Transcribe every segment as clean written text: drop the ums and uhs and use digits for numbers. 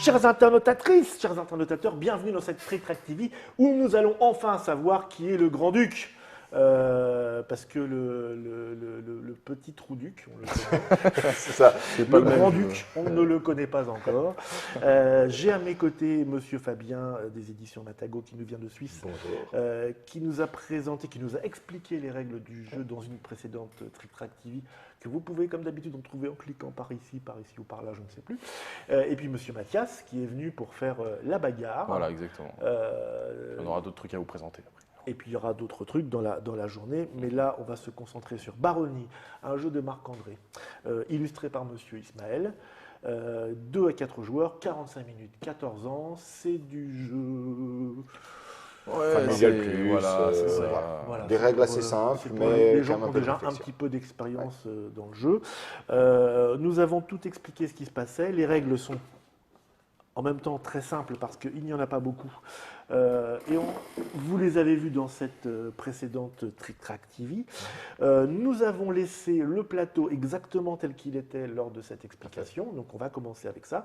Chères internautatrices, chers internautateurs, bienvenue dans cette Trick Track TV où nous allons enfin savoir qui est le grand-duc. Parce que le petit trou-duc, on le connaît. C'est ça. C'est pas Le le même grand-duc, on ne le connaît pas encore. J'ai à mes côtés Monsieur Fabien des éditions Matago qui nous vient de Suisse, Bonjour. qui nous a présenté, qui nous a expliqué les règles du jeu dans une précédente Trick Track TV que vous pouvez comme d'habitude en trouver en cliquant par ici ou par là, je ne sais plus. Et puis Monsieur Mathias qui est venu pour faire la bagarre. Voilà, exactement. On aura d'autres trucs à vous présenter après. Et puis il y aura d'autres trucs dans la journée, mais là on va se concentrer sur Baroni, un jeu de Marc-André, illustré par Monsieur Ismaël. 2 à 4 joueurs, 45 minutes, 14 ans, c'est du jeu. Ouais, Familial plus, voilà, c'est ça. Voilà, Des c'est règles pour, assez simples, c'est pour mais les gens quand qui même ont un peu de déjà un réflexion. petit peu d'expérience dans le jeu. Nous avons tout expliqué ce qui se passait. Les règles sont en même temps très simples parce qu'il n'y en a pas beaucoup. Vous les avez vus dans cette précédente Trick Track TV. Nous avons laissé le plateau exactement tel qu'il était lors de cette explication. Donc on va commencer avec ça.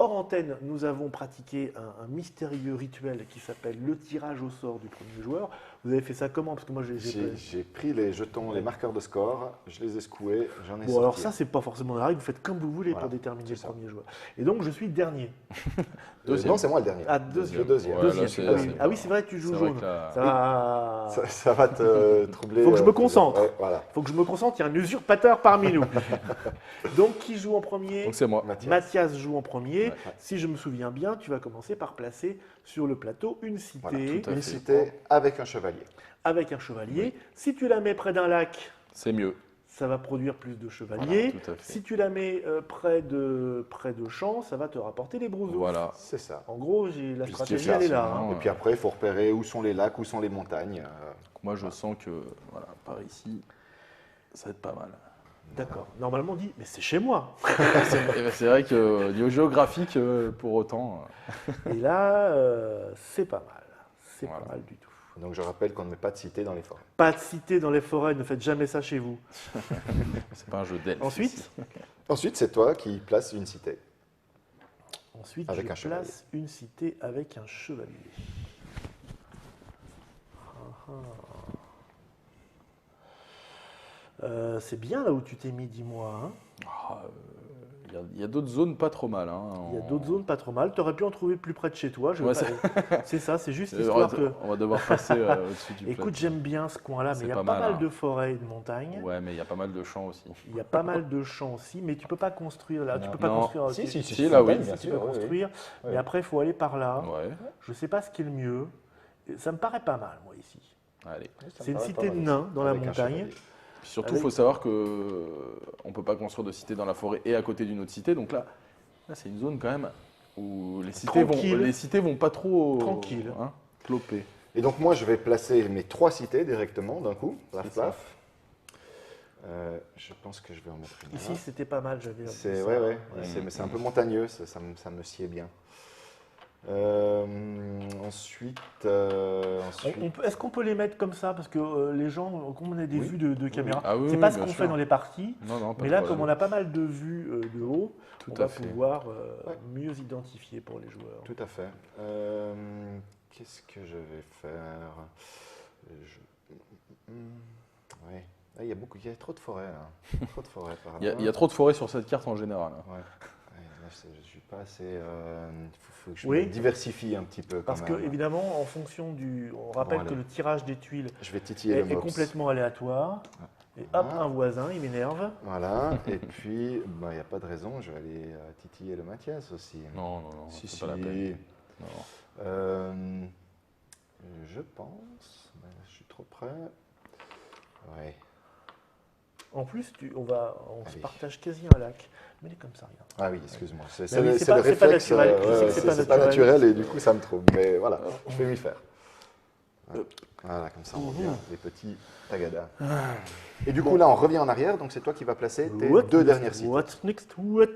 Hors antenne, nous avons pratiqué un mystérieux rituel qui s'appelle le tirage au sort du premier joueur. Vous avez fait ça comment? Parce que moi, J'ai pris les jetons, les marqueurs de score, je les ai secoués, j'en ai Bon, sorti. alors ça, c'est pas forcément la règle. Vous faites comme vous voulez Voilà, pour déterminer le c'est ça. premier joueur. Et donc, je suis dernier. Deuxième. Non, c'est moi le dernier. Ah, deuxième. Le deuxième. Ouais, Deuxième. là, c'est- Ah oui. c'est- Ah oui, c'est vrai, tu joues C'est vrai jaune. que là- Ça va. Ça va te troubler. Faut que je me concentre. Ouais, voilà. Faut que je me concentre. Il y a un usurpateur parmi nous. Donc, qui joue en premier? Donc c'est moi. Mathias. Joue en premier. Ouais. Si je me souviens bien, tu vas commencer par placer sur le plateau une cité Voilà, tout à Une fait. cité avec un chevalier. avec un chevalier. Si tu la mets près d'un lac, C'est mieux. ça va produire plus de chevaliers. Voilà, tout à fait. Si tu la mets près de champs, ça va te rapporter des brousseaux. Voilà. C'est ça. En gros, la Puis ce qui est stratégie, fier, elle est c'est là. vraiment- hein. Et puis après, il faut repérer où sont les lacs, où sont les montagnes. Moi, je sens que voilà, par ici, ça va être pas mal. D'accord. Normalement, on dit, mais c'est chez moi. C'est vrai que niveau géographique, pour autant, Et là, c'est pas mal. C'est Voilà. pas mal du tout. Donc je rappelle qu'on ne met pas de cité dans les forêts. Pas de cité dans les forêts, ne faites jamais ça chez vous. c'est pas un jeu d'elfe. Ensuite, ici. Ensuite, c'est toi qui places une cité. ensuite Avec je un chevalier. place une cité avec un chevalier. C'est bien là où tu t'es mis, dis-moi. hein. Ah, il y a d'autres zones pas trop mal. Hein, Il y a d'autres zones pas trop mal. Tu aurais pu en trouver plus près de chez toi. Ouais, c'est ça, c'est juste On histoire va, que. on va devoir passer au-dessus du Écoute, plateau. j'aime bien ce coin-là, mais C'est il y a pas pas mal, mal hein. de forêts et de montagnes. Ouais, mais il y a pas mal de champs aussi. Il y a pas mal de champs aussi, mais tu peux pas construire là. Tu peux pas Non. construire. Si, si, si, Si, là, oui. bien Tu sûr, peux oui, oui. construire, mais Oui. après il faut aller par là. Ouais, Je sais pas ce qui est le mieux. Ça me paraît pas mal, moi ici. allez. Ça me C'est une paraît cité pas de mal nains aussi. dans la Avec un montagne. chevalier. Puis surtout, il Avec- faut savoir que on peut pas construire de cité dans la forêt et à côté d'une autre cité. Donc là c'est une zone quand même où les Tranquille. cités vont pas trop Tranquille. hein, cloper. Et donc moi, je vais placer mes 3 cités directement d'un coup. Plaf, C'est ça. plaf. Je pense que je vais en mettre une Ici, là. c'était pas mal, j'avais. C'est ça. ouais. Mais c'est un peu montagneux, ça me sied bien. Ensuite, Est-ce qu'on peut les mettre comme ça? Parce que les gens, comme on a des Oui. vues de caméra, Ah oui, c'est oui, pas ce bien qu'on sûr. fait dans les parties. Non, pas Mais là, de comme on problème. a pas mal de vues de haut, Tout on à va fait. pouvoir Ouais. mieux identifier pour les joueurs. tout à fait. Qu'est-ce que je vais faire Ouais. Ah, il y a trop de forêts là. Trop de forêts par là. Il y a trop de forêts sur cette carte en général. hein. Ouais. Ouais, là, je suis pas assez. Faut que je Oui. me diversifie un petit peu. Quand Parce que, même. évidemment, en fonction du. On rappelle Voilà. que le tirage des tuiles Je vais titiller est le mops. complètement aléatoire. Et hop, Voilà. un voisin, il m'énerve. Voilà. Et puis, il n'y a pas de raison. Je vais aller titiller le Mathias aussi. Non, Si, c'est si. pas la peine. Non. Je pense. Je suis trop près. Ouais. En plus, on se Allez. partage quasi un lac. Mais il est comme ça, regarde. Ah oui, excuse-moi. C'est oui, le c'est pas réflexe. naturel. Je sais que c'est c'est pas pas naturel. naturel et du coup, ça me trouble. Mais voilà, je vais m'y faire. Voilà, comme ça, on revient. Les petits tagadas. Et du coup, là, on revient en arrière. Donc, c'est toi qui vas placer tes What 2 next? dernières cités. What's next? What?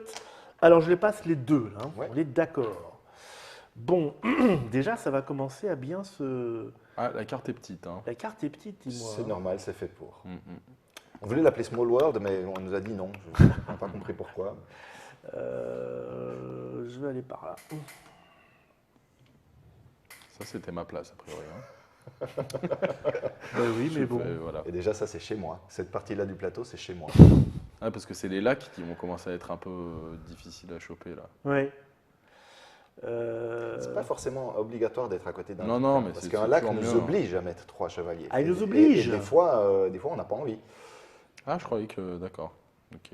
Alors, je les passe les deux, là. Ouais. On est d'accord. Bon, déjà, ça va commencer à bien se. Ah, la carte est petite. Hein. La carte est petite, dis-moi. C'est normal, c'est fait pour. Mm, mm. On voulait l'appeler Small World, mais on nous a dit non. Je n'ai pas compris pourquoi. Je vais aller par là. Ça, c'était ma place, a priori. Hein. Oui, mais bon. Voilà. Et déjà, ça, c'est chez moi. Cette partie-là du plateau, c'est chez moi. Ah, parce que c'est les lacs qui vont commencer à être un peu difficiles à choper, là. Ouais. C'est pas forcément obligatoire d'être à côté d'un Non, lac, non, hein, mais parce c'est qu'un lac toujours nous mieux. oblige à mettre 3 chevaliers. Ah, il nous Et oblige. des fois, on n'a pas envie. Ah, je croyais que... D'accord. Ok.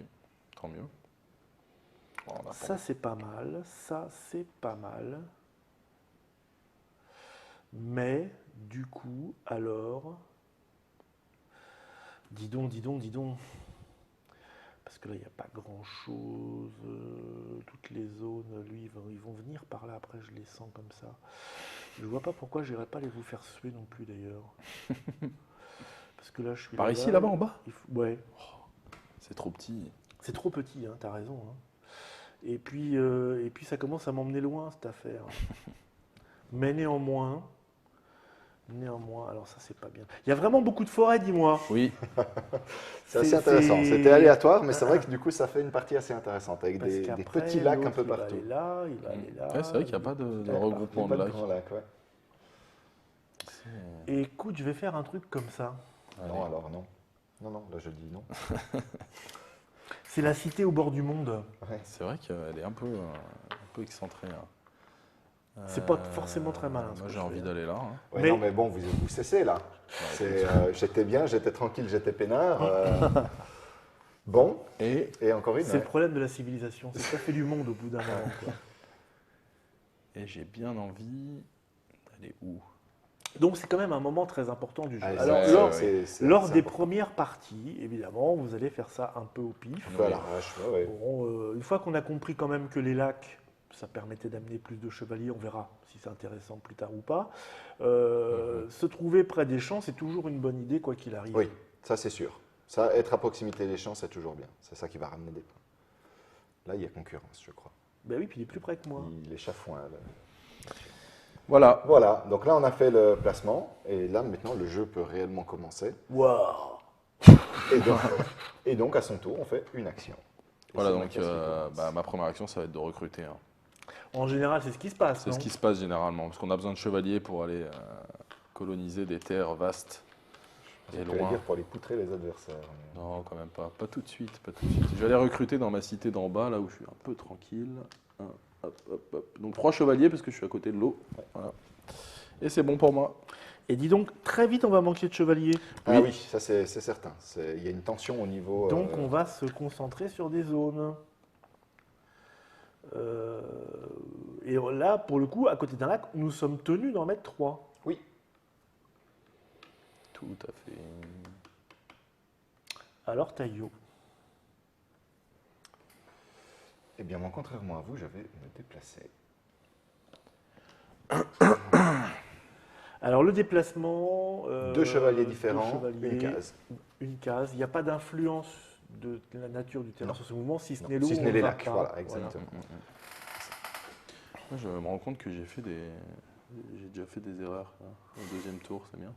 Tant mieux. Oh, on a Ça, c'est pas mal. Ça, c'est pas mal. Mais, du coup, alors... Dis donc, dis donc, dis donc. Parce que là, il n'y a pas grand-chose. Toutes les zones, lui, ils vont venir par là. Après, je les sens comme ça. Je vois pas pourquoi je n'irais pas les vous faire suer non plus, d'ailleurs. Parce que là, je suis Par là, ici, là-bas, en bas? Ouais. C'est trop petit. C'est trop petit, hein, t'as raison. Hein. Et puis, ça commence à m'emmener loin, cette affaire. Mais néanmoins, alors ça, c'est pas bien. Il y a vraiment beaucoup de forêts, dis-moi. Oui. C'est assez intéressant. C'était aléatoire, mais c'est vrai que du coup, ça fait une partie assez intéressante, avec Parce des qu'après, petits lacs un l'autre, peu il va partout. aller là, il va aller là. Ouais, c'est vrai qu'il n'y a pas de Ouais, regroupement pas de lacs. grands lacs, ouais. Et écoute, je vais faire un truc comme ça. Allez. Non, alors non. Non, non, là je dis non. C'est la cité au bord du monde. Ouais. C'est vrai qu'elle est un peu excentrée. Hein. C'est pas forcément très malin, ce Moi, que j'ai je envie fais. d'aller là. Hein. Ouais, Mais- non, mais bon, vous cessez là. J'étais bien, j'étais tranquille, j'étais peinard. Bon, Et encore une. C'est le Ouais. problème de la civilisation, c'est que ça fait du monde au bout d'un moment. Quoi. j'ai bien envie d'aller où? Donc c'est quand même un moment très important du jeu. Allez, Alors, ouais, lors, ouais. lors des important. premières parties, évidemment, vous allez faire ça un peu au pif. Voilà, ouais, ouais. Bon, une fois qu'on a compris quand même que les lacs, ça permettait d'amener plus de chevaliers, on verra si c'est intéressant plus tard ou pas. Se trouver près des champs, c'est toujours une bonne idée, quoi qu'il arrive. Oui, ça c'est sûr. Ça, être à proximité des champs, c'est toujours bien. C'est ça qui va ramener des points. Là, il y a concurrence, je crois. Ben oui, puis il est plus près que moi. Il est chafouin. Là. Voilà. Voilà, donc là, on a fait le placement. Et là, maintenant, le jeu peut réellement commencer. Waouh! Et donc, à son tour, on fait une action. Et Voilà, c'est donc Mathias qui commence. ma première action, ça va être de recruter. Hein. En général, c'est ce qui se passe, C'est non? ce qui se passe généralement, parce qu'on a besoin de chevaliers pour aller coloniser des terres vastes et J'allais loin. dire pour les poutrer les adversaires. Non, quand même pas. Pas tout de suite, pas tout de suite. Je vais aller recruter dans ma cité d'en bas, là où je suis un peu tranquille. Hop, hop, hop. Donc 3 chevaliers, parce que je suis à côté de l'eau. Voilà. Et c'est bon pour moi. Et dis donc, très vite, on va manquer de chevaliers. Ah oui, ça c'est certain. Il y a une tension au niveau. Donc, on va se concentrer sur des zones. Et là, pour le coup, à côté d'un lac, nous sommes tenus d'en mettre 3. Oui. Tout à fait. Alors, Taillot. Eh bien, moi, contrairement à vous, je vais me déplacer. Alors, le déplacement. 2 chevaliers deux différents, chevaliers, une case. Une case. Il n'y a pas d'influence de la nature du terrain Non. sur ce mouvement, si ce Non, n'est l'eau. si ce on n'est les ne va lacs, pas. voilà, exactement. Moi, je me rends compte que j'ai déjà fait des erreurs là, au deuxième tour, c'est bien.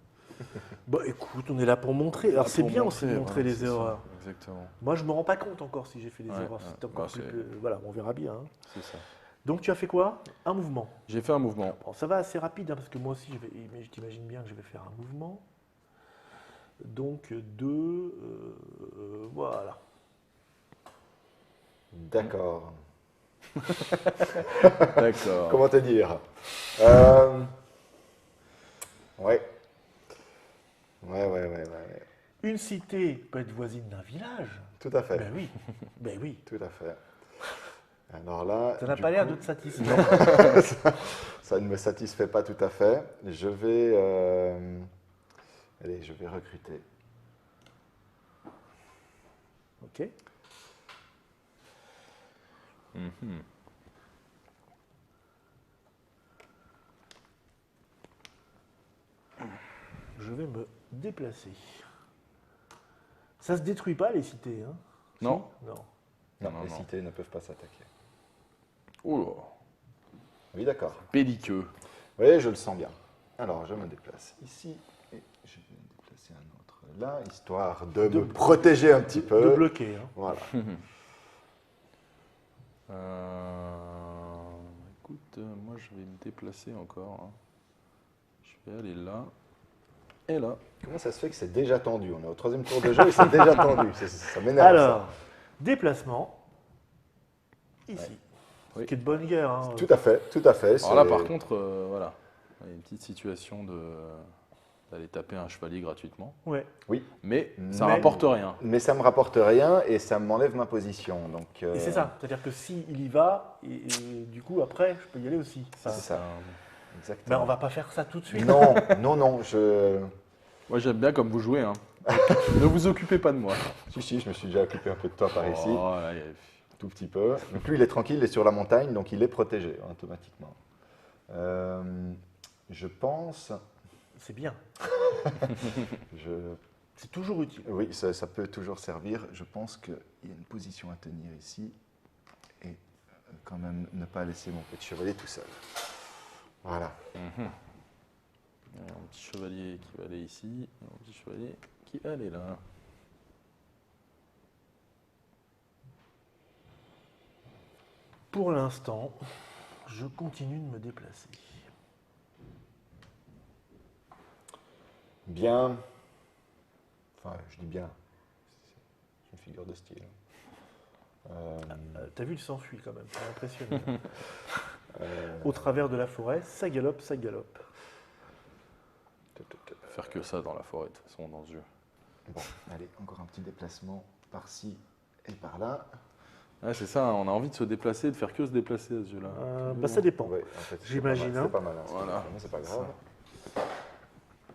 Bah écoute, on est là pour montrer. Alors, c'est Pour bien aussi de montrer voilà, les c'est ça, erreurs. Exactement, Moi, je me rends pas compte encore si j'ai fait des Ouais, erreurs. ouais. C'est encore Bah, plus. c'est- Voilà, on verra bien. Hein. c'est ça. Donc, tu as fait quoi? Un mouvement. J'ai fait un mouvement. Bon, ça va assez rapide, hein, parce que moi aussi, mais je t'imagine bien que je vais faire un mouvement. Donc, 2, voilà. D'accord. D'accord. Comment te dire Ouais. Ouais. Une cité peut être voisine d'un village. Tout à fait. Ben oui, ben oui. Tout à fait. Alors là. Ça n'a du pas l'air coup, de te satisfaire. ça ne me satisfait pas tout à fait. Je vais. Allez, je vais recruter. Ok. Mhm. Je vais me déplacer. Ça se détruit pas les cités, hein? Non. Si non. Non, Non, les non. cités ne peuvent pas s'attaquer. Oula, Oui, d'accord. belliqueux. Oui, je le sens bien. Alors, je me déplace ici et je vais me déplacer un autre là, histoire de me protéger un petit peu. De bloquer. Hein. Voilà. Écoute, moi je vais me déplacer encore, hein. Je vais aller là et là. Comment ça se fait que c'est déjà tendu? On est au 3e tour de jeu et c'est déjà tendu. Ça m'énerve. Alors, déplacement. Ici. Oui. Ce qui est de bonne guerre. Hein. Ça. Tout à fait, tout à fait. Alors là, par contre, voilà, il y a une petite situation d'aller taper un chevalier gratuitement. Ouais. Oui, Mais ça Mais- rapporte rien. mais ça me rapporte rien et ça m'enlève ma position. Donc, Et c'est ça. C'est-à-dire que s'il y va, et du coup, après, je peux y aller aussi. C'est ça. Ben, Exactement. on va pas faire ça tout de suite. Non, non. Moi j'aime bien comme vous jouez, hein. Ne vous occupez pas de moi. Si, je me suis déjà occupé un peu de toi par ici. Oh, là, Tout petit peu. Donc lui, il est tranquille, il est sur la montagne, donc il est protégé automatiquement. Je pense... C'est bien. Je, C'est toujours utile. oui, ça peut toujours servir. Je pense qu'il y a une position à tenir ici. Et quand même ne pas laisser mon petit chevalier tout seul. Voilà. Il y a un petit chevalier qui va aller ici, et un petit chevalier qui va aller là. Pour l'instant, je continue de me déplacer. Bien. Enfin, je dis bien. C'est une figure de style. T'as vu, il s'enfuit quand même. C'est impressionnant. Au travers de la forêt, ça galope, ça galope. Faire que ça dans la forêt, de toute façon, dans ce jeu. Bon, allez, encore un petit déplacement par-ci et par-là. Ouais, c'est ça, hein, on a envie de se déplacer, de faire que se déplacer à ce jeu-là. Bah, ça dépend. Ouais, en fait, J'imagine, hein. c'est pas mal. Hein, Voilà. C'est pas grave.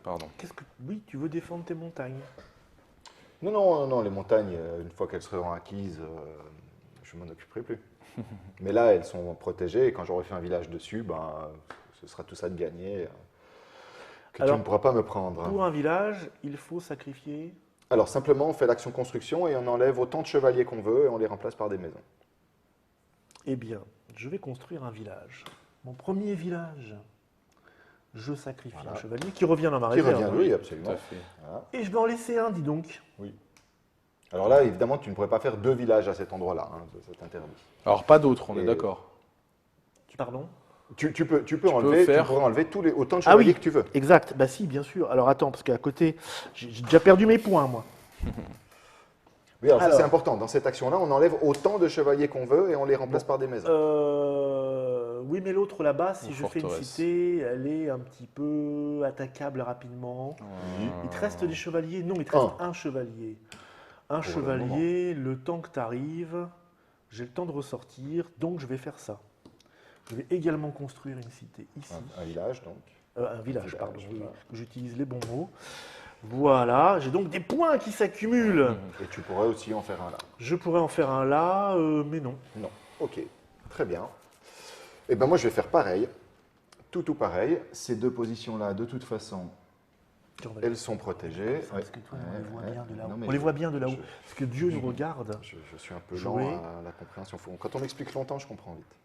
Pardon. Qu'est-ce que... Oui, tu veux défendre tes montagnes. Non, les montagnes, une fois qu'elles seront acquises, je m'en occuperai plus. Mais là, elles sont protégées et quand j'aurai fait un village dessus, ben, ce sera tout ça de gagné que Alors, tu ne pourras pas me prendre. Pour un village, il faut sacrifier... Alors, simplement, on fait l'action construction et on enlève autant de chevaliers qu'on veut et on les remplace par des maisons. Eh bien, je vais construire un village. Mon premier village. Je sacrifie Voilà. un chevalier qui revient dans ma Qui réserve. revient, oui, Tout absolument. à fait. Voilà. Et je vais en laisser un, dis donc. Alors là, évidemment, tu ne pourrais pas faire 2 villages à cet endroit-là, hein, c'est interdit. Alors pas d'autres, on Et- est d'accord. Pardon? Tu peux enlever, faire- tu pourrais enlever autant de Ah oui. chevaliers que tu veux. Exact. Bah si, bien sûr. Alors attends, parce qu'à côté, j'ai déjà perdu mes points, moi. Oui, alors ça Alors. c'est important. Dans cette action-là, on enlève autant de chevaliers qu'on veut et on les remplace par des maisons. Oui, mais l'autre là-bas, si Une je fais une forteresse. cité, elle est un petit peu attaquable rapidement. Il te reste des chevaliers? Non, il te reste un chevalier. Un Pour le chevalier, le temps que tu arrives, j'ai le temps de ressortir, donc je vais faire ça. Je vais également construire une cité ici. Un village, donc. Un village, village, pardon, oui, voilà. que j'utilise les bons mots. Voilà, j'ai donc des points qui s'accumulent. Et tu pourrais aussi en faire un là. Je pourrais en faire un là, mais non. Non. Ok, très bien. Et ben moi je vais faire pareil. Tout pareil. Ces 2 positions-là, de toute façon, Tiens, on va elles sont protégées. Parce que toi, on les voit bien de là-haut. Non, mais On les voit bien de là-haut. je- Parce que Dieu nous regarde. Je suis un peu Jouer. lent à la compréhension. Quand on m'explique longtemps, je comprends vite.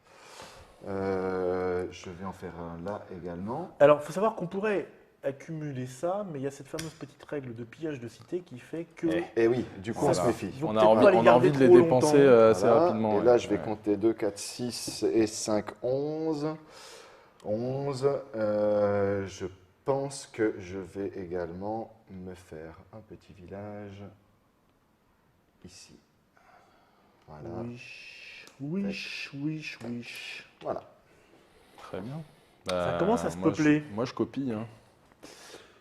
Je vais en faire un là également. Alors, il faut savoir qu'on pourrait accumuler ça, mais il y a cette fameuse petite règle de pillage de cité qui fait que... Et oui, du coup, on se Voilà. méfie. Faut On peut-être a pas envie, les on a garder envie de les trop dépenser longtemps. assez Voilà. rapidement. Et ouais. là, je vais Ouais. compter 2, 4, 6 et 5, 11. 11. Je pense que je vais également me faire un petit village ici. Voilà. Wish. Voilà. Très bien. Ça commence à se moi, peupler. Moi, je copie. Hein.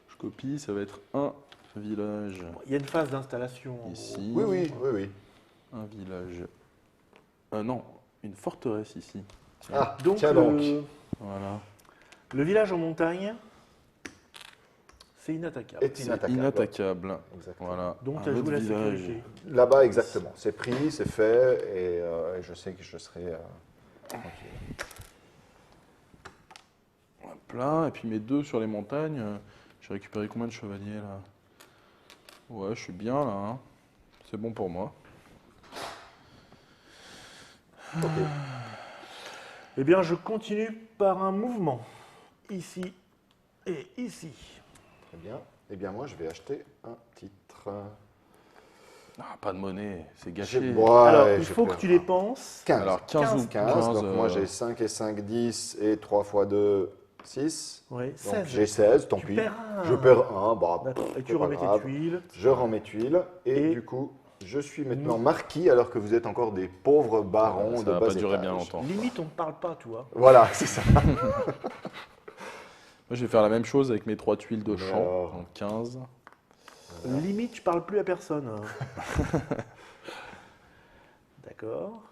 Je copie, ça va être un village Il y a une phase d'installation. en ici. Oui. Un village. Non, une forteresse ici. Tiens, Ah, gros. Donc, tiens donc. Voilà. le village en montagne, c'est inattaquable. Est C'est inattaquable. inattaquable. Exactement. Voilà. Donc, Un tu as joué autre la village. sécurité. Là-bas, exactement. C'est pris, c'est fait, et je sais que je serai tranquille. Hop là. Et puis mes 2 sur les montagnes. J'ai récupéré combien de chevaliers là? Ouais, je suis bien là. Hein. C'est bon pour moi. Ok. Eh bien, je continue par un mouvement. Ici et ici. Très bien. Eh bien, moi, je vais acheter un titre. Ah, pas de monnaie, c'est gâché. Alors, Ouais, il j'ai faut que peur. tu les penses. 15. Alors 15 ou 15, donc moi 15, j'ai 5 et 5, 10 et 3 fois 2, 6. Oui, Donc 16. j'ai 16, tant Tu pis. perds un. Je perds un, bah, D'accord. Et tu c'est pas remets tes grave. tuiles. Je rends mes tuiles et, Et du coup, je suis maintenant nous- marquis alors que vous êtes encore des pauvres barons ça de va bas pas durer étage. bien longtemps. Limite, on ne parle pas, toi. Voilà, c'est ça. Moi, je vais faire la même chose avec mes 3 tuiles de Mais champ. alors Donc 15. Limite, je parle plus à personne. D'accord.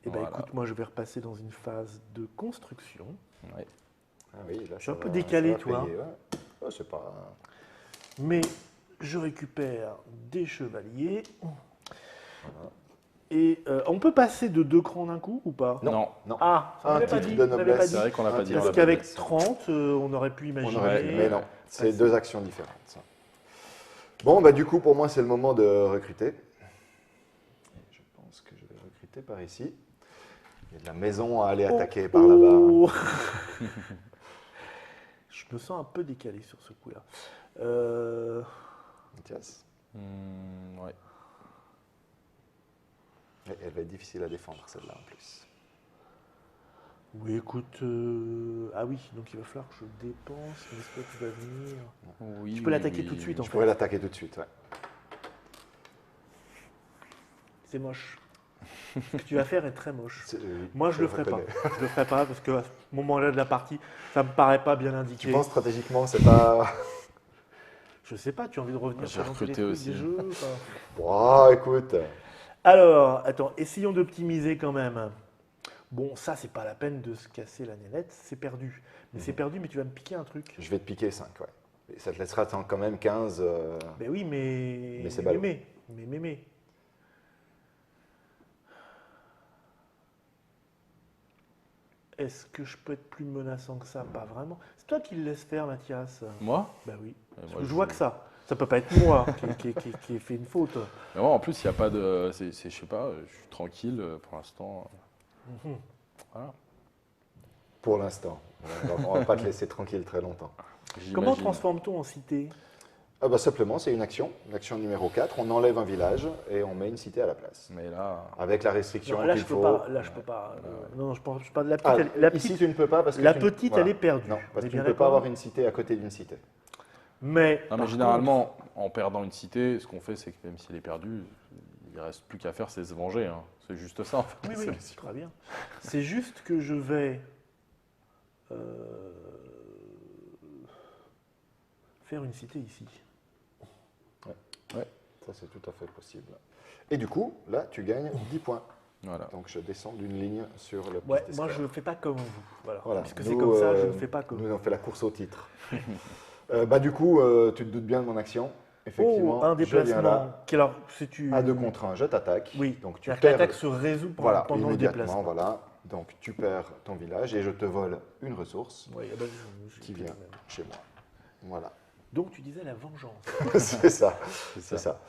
Eh bien, Voilà. écoute, moi, je vais repasser dans une phase de construction. Ouais. Ah oui, là, Je suis un ça peu va- décalé, ça va tu vois. payer, ouais. Oh, c'est pas... Mais je récupère des chevaliers. Et on peut passer de 2 crans d'un coup ou pas? Non. Non. Ah, ça Un n'avait pas titre dit. de on n'avait pas noblesse. dit. C'est vrai qu'on l'a Un pas dit titre dans Parce la qu'avec noblesse. 30, on aurait pu On imaginer. aurait pu, mais non. C'est passer. 2 actions différentes. Ça. Bon, bah du coup, pour moi, c'est le moment de recruter. Je pense que je vais recruter par ici. Il y a de la maison à aller attaquer par là-bas. Oh. Je me sens un peu décalé sur ce coup-là. Mathias. Ouais. Et elle va être difficile à défendre, celle-là, en plus. Oui, écoute. Ah oui, donc il va falloir que je dépense. Mais est-ce que tu vas venir? Oui, Tu peux oui, l'attaquer oui. tout de suite, en Je fait. pourrais l'attaquer tout de suite, ouais. C'est moche. Ce que tu vas faire est très moche. Oui, Moi, je le ferai pas. reconnais. Je le ferai pas parce que à ce moment-là de la partie, ça me paraît pas bien indiqué. Tu penses stratégiquement, c'est pas... Je sais pas, tu as envie de revenir J'ai présenter les recruté trucs aussi. des jeux enfin. Oh, écoute. Alors, attends, essayons d'optimiser quand même. Bon, ça, c'est pas la peine de se casser la nénette, c'est perdu. Mais c'est perdu, mais tu vas me piquer un truc. Je vais te piquer 5, ouais. Et ça te laissera quand même 15. Ben oui, mais. Mais c'est ballot. Mais. Est-ce que je peux être plus menaçant que ça? Pas vraiment. C'est toi qui le laisses faire, Mathias. Moi Ben oui. Parce moi, que je vois que ça. Ça peut pas être moi qui ai fait une faute. Mais moi, en plus, il n'y a pas de. Je sais pas, je suis tranquille pour l'instant. Mhm. Voilà. Pour l'instant. On va pas te laisser tranquille très longtemps. Comment J'imagine. transforme-t-on en cité? Ah bah simplement, c'est une action. L'action numéro 4, on enlève un village et on met une cité à la place. Mais là. Avec la restriction Non, là, qu'il je peux faut... pas. Là, je peux pas. Non, je parle de la petite. Ah, la ici, petite, tu ne peux pas parce que la tu petite, voilà. elle est perdue. Non, On parce est que tu bien ne peux pas d'accord. avoir une cité à côté d'une cité. Mais, Non, mais par généralement, en perdant une cité, ce qu'on fait, c'est que même s'il est perdu, il reste plus qu'à faire, c'est se venger. Hein. C'est juste ça, en fait. contre, oui, la oui, solution. très bien. C'est juste que je vais faire une cité ici. Ça, c'est tout à fait possible. Et du coup, là, tu gagnes 10 points. Voilà. Donc, je descends d'une ligne sur le Ouais, piste moi escalade. je ne fais pas comme vous. Voilà. Voilà. Puisque c'est Nous, comme ça, je ne fais pas comme Nous, vous. on fait la course au titre. Bah, du coup, tu te doutes bien de mon action. Effectivement, Oh, un je viens déplacement. là. Alors, si tu... À 2 contre 1, je t'attaque. Oui, Donc, tu c'est-à-dire que perds. l'attaque se résout Voilà, pendant le immédiatement, déplacement. voilà. Donc, tu perds ton village et je te vole une ressource Oui, ah bah, j'ai qui plus vient le même. chez moi. Voilà. Donc tu disais la vengeance. C'est ça. C'est ça.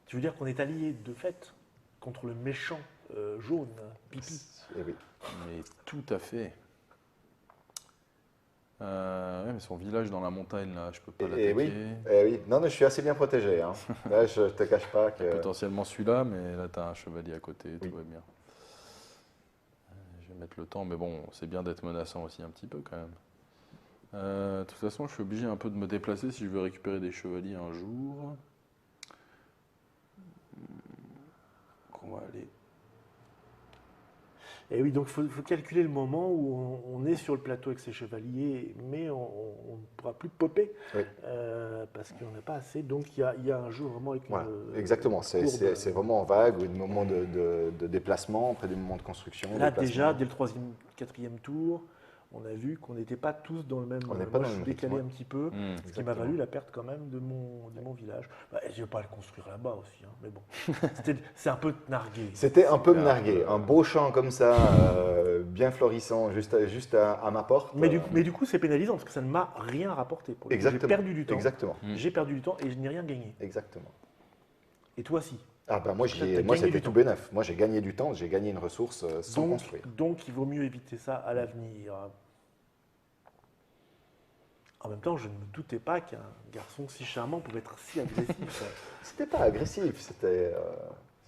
Tu veux dire qu'on est allié de fait contre le méchant jaune, pipi. Et oui. Mais tout à fait. Ouais, mais son village dans la montagne, là, je peux pas Et l'attaquer. oui. Et oui. Non, mais je suis assez bien protégé. Hein. Là, je te cache pas que. Potentiellement celui-là, mais là, tu as un chevalier à côté, Oui. tout va bien. Je vais mettre le temps, mais bon, c'est bien d'être menaçant aussi un petit peu quand même. De toute façon, je suis obligé un peu de me déplacer si je veux récupérer des chevaliers un jour. Donc on va aller. Et oui, donc il faut calculer le moment où on est sur le plateau avec ses chevaliers, mais on ne pourra plus popper Oui. parce qu'on n'a pas assez. Donc il y a un jeu vraiment avec Voilà, une exactement. C'est courbe. vraiment vague, au moment de déplacement, après des moments de construction. Là déplacement. déjà, dès le 3e, 4e tour, on a vu qu'on n'était pas tous dans le même. On n'est pas Moi, dans je le suis même décalé rythme, un petit peu, ce qui m'a Exactement. valu la perte quand même de mon village. Bah, je ne vais pas le construire là-bas aussi, hein, mais bon. C'est un peu nargué. C'était un peu clair. nargué. Un beau champ comme ça, bien florissant, juste à ma porte. Mais du coup, c'est pénalisant parce que ça ne m'a rien rapporté. Pour le coup. J'ai Exactement. perdu du temps. Exactement. J'ai perdu du temps et je n'ai rien gagné. Exactement. Et toi, si. Ah ben moi, T'as gagné c'était du tout temps. bénef. Moi, j'ai gagné du temps, j'ai gagné une ressource sans construire. Donc, il vaut mieux éviter ça à l'avenir. En même temps, je ne me doutais pas qu'un garçon si charmant pouvait être si agressif. C'était pas agressif, c'était.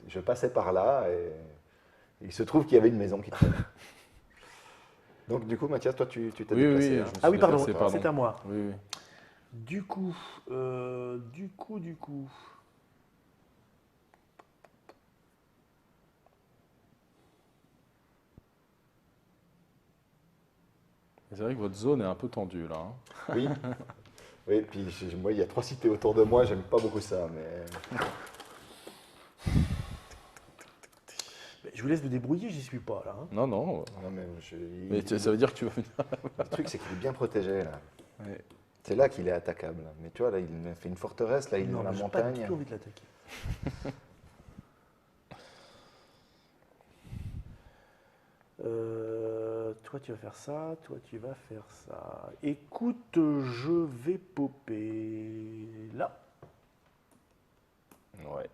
Je passais par là et il se trouve qu'il y avait une maison qui traînait. Donc, du coup, Mathias, toi, tu t'es Oui, déplacé. oui, hein. je me Ah suis oui, pardon, déplacé, c'est à moi. Oui, oui. Du coup. Et c'est vrai que votre zone est un peu tendue là, hein. Oui. Oui, puis moi, il y a 3 cités autour de moi, j'aime pas beaucoup ça, mais. Mais je vous laisse vous débrouiller, j'y suis pas là. Hein. Non, non. Non, mais Mais ça veut dire que tu vas venir. le truc, c'est qu'il est bien protégé, là. Ouais. C'est là qu'il est attaquable. Mais tu vois, là, il fait une forteresse, là, il est Non, dans la mais j'ai pas du montagne. tout envie de l'attaquer. Toi, tu vas faire ça, toi, tu vas faire ça. Écoute, je vais popper là. Ouais.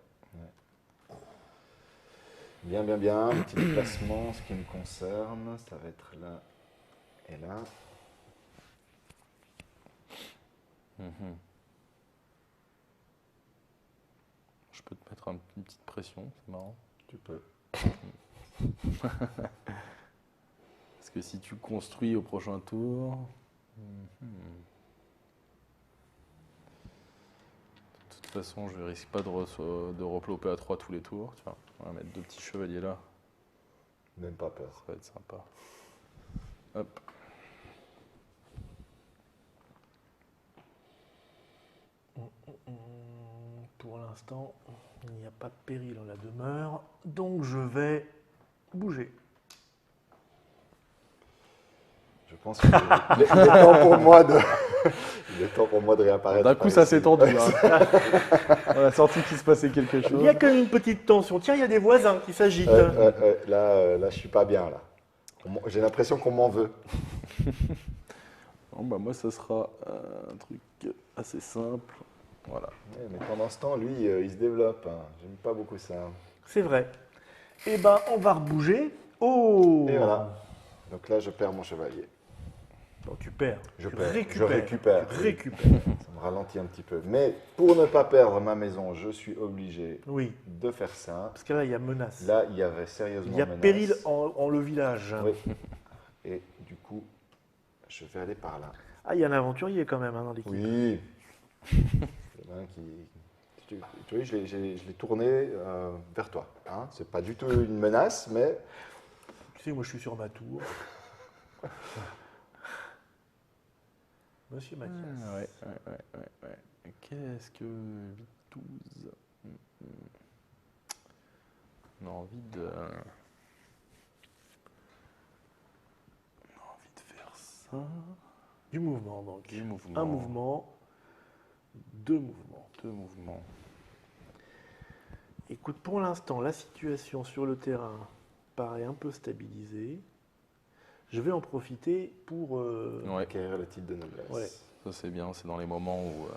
Bien, bien, bien. Petit déplacement, ce qui me concerne, ça va être là et là. Mhm. Je peux te mettre une petite pression, c'est marrant. Tu peux. Parce que si tu construis au prochain tour. De toute façon, je risque pas de reploper à 3 tous les tours. Tiens, on va mettre 2 petits chevaliers là, Même pas peur. ça va être sympa. Hop. Pour l'instant, il n'y a pas de péril en la demeure, donc je vais bouger. Je pense qu'il est temps pour moi de. Il est temps pour moi de réapparaître. D'un coup, par ça ici. s'est tendu. Hein. On a senti qu'il se passait quelque chose. Il y a quand même une petite tension. Tiens, il y a des voisins qui s'agitent. Là, je suis pas bien, là. J'ai l'impression qu'on m'en veut. Bon, bah, moi, ça sera un truc assez simple. Voilà. Ouais, mais pendant ce temps, lui, il se développe. Hein. J'aime pas beaucoup ça. C'est vrai. Eh ben, on va rebouger. Oh Et voilà. Donc là, je perds mon chevalier. Non, tu perds. Je Tu perds. récupères. Je récupère. Tu récupères. Ça me ralentit un petit peu. Mais pour ne pas perdre ma maison, je suis obligé Oui, de faire ça. parce que là, il y a menace. Là, il y avait sérieusement Il y a menace. péril en le village. Oui. Et du coup, je vais aller par là. Ah, il y a un aventurier quand même hein, dans l'équipe. Oui. Il y en a un qui. Tu vois, je l'ai tourné vers toi. Hein. C'est pas du tout une menace, mais Tu sais, moi, je suis sur ma tour. Monsieur Mathias. Ouais. Qu'est-ce que Vitouze On a envie de. Faire ça. Du mouvement, donc. Du mouvement. Un mouvement, 2 mouvements. 2 mouvements. Écoute, pour l'instant, la situation sur le terrain paraît un peu stabilisée. Je vais en profiter pour... Ouais. acquérir le titre de noblesse. Ouais. Ça c'est bien, c'est dans les moments où.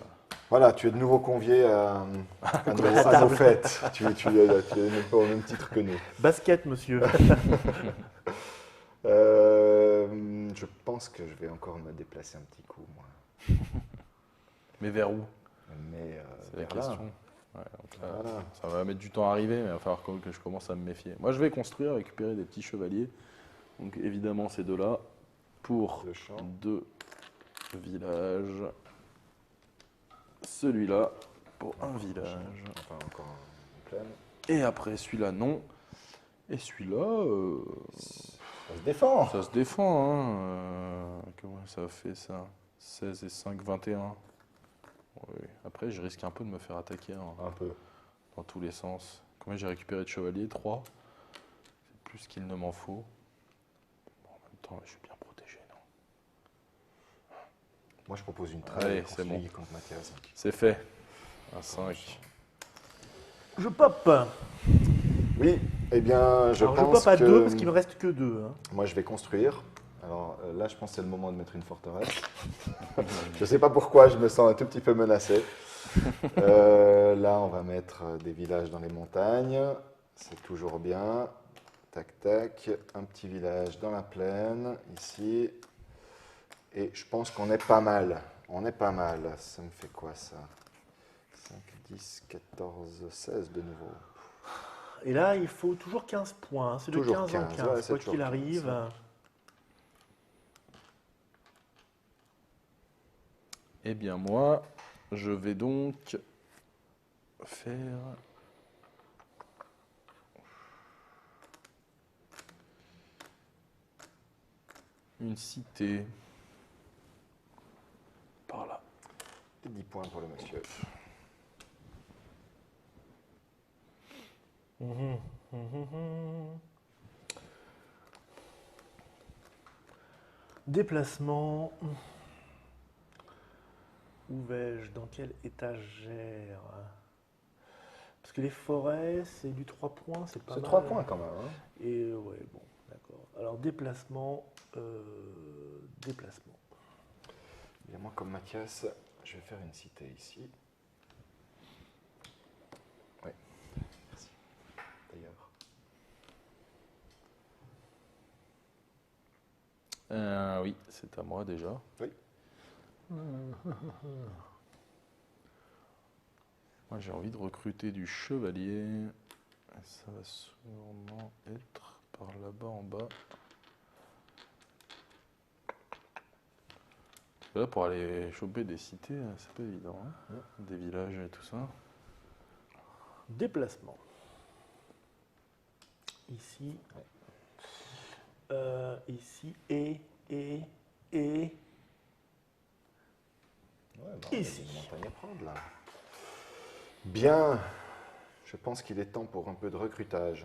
Voilà, tu es de nouveau convié à nos table. fêtes. Tu es pas au même titre que nous. Basket, monsieur. Je pense que je vais encore me déplacer un petit coup, moi. Mais vers où Mais C'est la vers là. question. Ouais, donc là, Voilà. ça va mettre du temps à arriver, mais il va falloir que je commence à me méfier. Moi je vais construire, récupérer des petits chevaliers. Donc évidemment ces deux-là pour Le champ. 2 villages. Celui-là pour un village. Enfin, encore en pleine. Et après celui-là non. Et celui-là, Ça se défend. ça se défend. Hein. Comment ça fait ça 16 et 5, 21. Oui. Après je risque un peu de me faire attaquer Un peu. dans tous les sens. Combien j'ai récupéré de chevaliers 3. C'est plus qu'il ne m'en faut. Bon, en même temps, je suis bien protégé, non? Moi, je propose une trêve. Allez, et qu'on c'est se bon. ligue contre Mathias. C'est fait. Un 5. Je pop. Oui, eh bien, je Alors, je pense pop à que 2 parce qu'il me reste que 2. Hein. moi, je vais construire. Alors là, je pense que c'est le moment de mettre une forteresse. Je ne sais pas pourquoi, je me sens un tout petit peu menacé. Là, on va mettre des villages dans les montagnes. C'est toujours bien. Tac, tac. Un petit village dans la plaine, ici. Et je pense qu'on est pas mal. On est pas mal. Ça me fait quoi ça? 5, 10, 14, 16 de nouveau. Et là, il faut toujours 15 points. C'est de Toujours 15 en 15, 15, ouais, c'est quoi toujours qu'il 15, arrive. ouais. Eh bien, moi, je vais donc faire une cité par là. 10 points pour le monsieur. Mhm, mhm, mhm. Déplacement. Où vais-je? Dans quelle étagère? Parce que les forêts, c'est du 3 points, c'est pas C'est mal. 3 points quand même. Hein. Et ouais, bon, d'accord. Alors, déplacement. Déplacement. Et moi, comme Mathias, je vais faire une cité ici. Oui, merci. D'ailleurs. Oui, c'est à moi déjà. Oui. Moi, j'ai envie de recruter du chevalier. Ça va sûrement être par là-bas en bas. Là, pour aller choper des cités, c'est pas évident. Hein. Des villages et tout ça. Déplacement. Ici. Ici. Et. Ouais, bah, il y a Ici. une montagne à prendre là. Bien. Je pense qu'il est temps pour un peu de recrutage.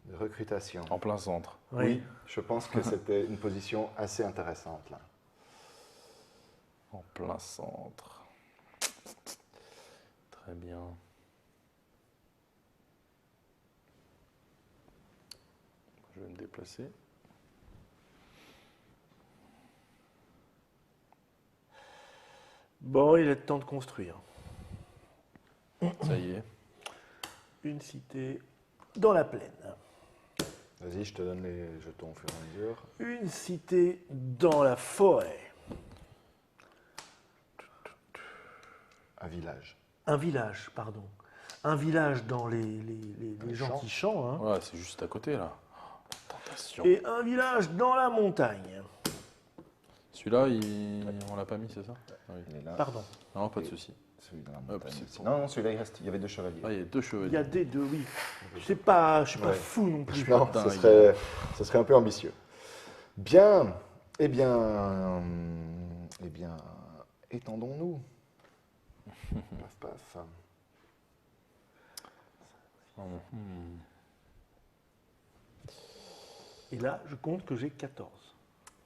De recrutation. En plein centre. Oui, je pense que c'était une position assez intéressante là. En plein centre. Très bien. Je vais me déplacer. Bon, il est temps de construire. Ça y est. Une cité dans la plaine. Vas-y, je te donne les jetons au fur et à mesure. Une cité dans la forêt. Un village. Un village, pardon. Un village dans les gentils champs. Hein. Ouais, c'est juste à côté là. Tentation. Et un village dans la montagne. Celui-là, on l'a pas mis, c'est ça? Ah oui. Il est là. Pardon. Non, pas de souci. Celui de la Hop, montagne. c'est aussi. bon. Non, celui-là, il y avait 2 chevaliers. Ah, il y a deux Il chevaliers. y a des deux, oui. Je suis pas Ouais. fou non plus. Non, dingue. ce serait un peu ambitieux. Bien. Eh bien, étendons-nous. Paf, paf. Hmm. Et là, je compte que j'ai 14.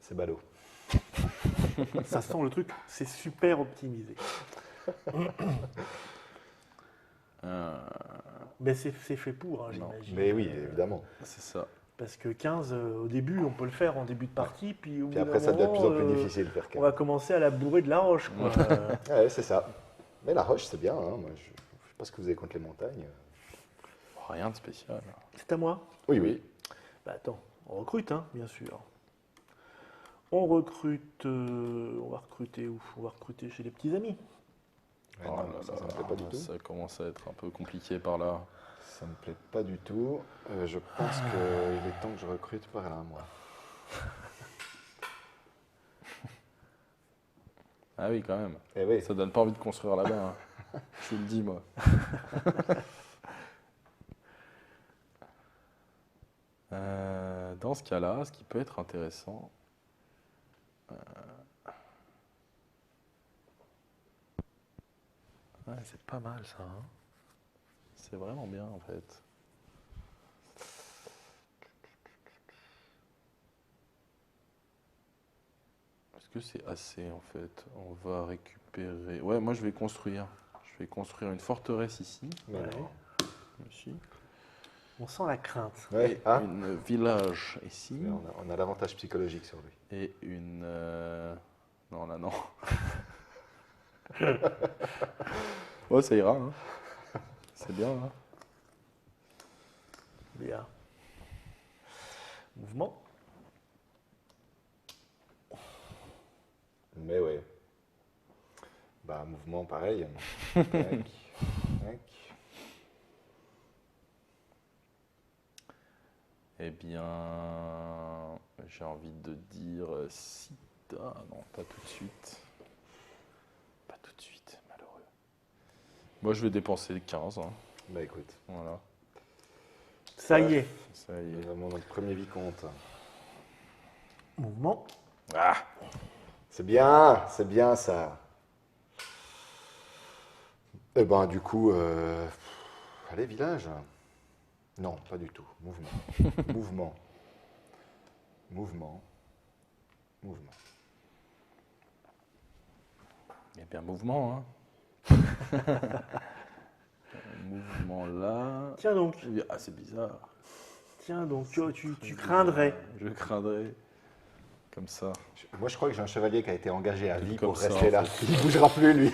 C'est ballot. Ça sent le truc, c'est super optimisé. Mais c'est fait pour, hein, j'imagine. Mais oui, évidemment. C'est ça. Parce que 15, au début, on peut le faire en début de partie, puis au Puis bout après, d'un ça devient de plus en moment, plus difficile de faire on va commencer à la bourrer de la roche. Quoi. Ouais, c'est ça. Mais la roche, c'est bien. Hein. Moi, je ne sais pas ce que vous avez contre les montagnes. Rien de spécial. C'est à moi? Oui, oui. Bah attends, on recrute, hein, bien sûr. On recrute. On va recruter où? On va recruter chez les petits amis. Ouais, Oh non, là ça là, me plaît pas du tout. ça commence à être un peu compliqué par là. Ça me plaît pas du tout. Je pense qu'il est temps que je recrute par là, moi. Ah oui, quand même. Eh oui. Ça donne pas envie de construire là-bas. Hein. Je vous le dis, moi. Dans ce cas-là, ce qui peut être intéressant, ouais, c'est pas mal ça. Hein. C'est vraiment bien en fait. Est-ce que c'est assez en fait? On va récupérer. Ouais, moi je vais construire. Je vais construire une forteresse ici. Mais Ouais. non. Ici. On sent la crainte. Ouais. Et Ah. une village ici. Mais on a l'avantage psychologique sur lui. Et une. Non, là, non. Ouais, ça ira. Hein. C'est bien. Hein. Bien. Mouvement. Mais ouais. Bah, mouvement pareil. Tac, tac. Eh bien, j'ai envie de dire si... Ah non, pas tout de suite. Pas tout de suite, malheureux. Moi, je vais dépenser 15. Hein. Bah écoute, Voilà, Ça y est. ça y est. nous avons notre premier vicomte. Mouvement. Ah, C'est bien ça. Eh ben du coup, allez, village. Non, pas du tout. Mouvement. Mouvement. Mouvement. Mouvement. il y a bien mouvement, hein. Mouvement là. Tiens donc. Ah, c'est bizarre. Tiens donc. Tu craindrais. Je craindrais. Comme ça. Moi, je crois que j'ai un chevalier qui a été engagé à vie Comme pour ça, rester en là. fait. Il ne bougera plus, lui.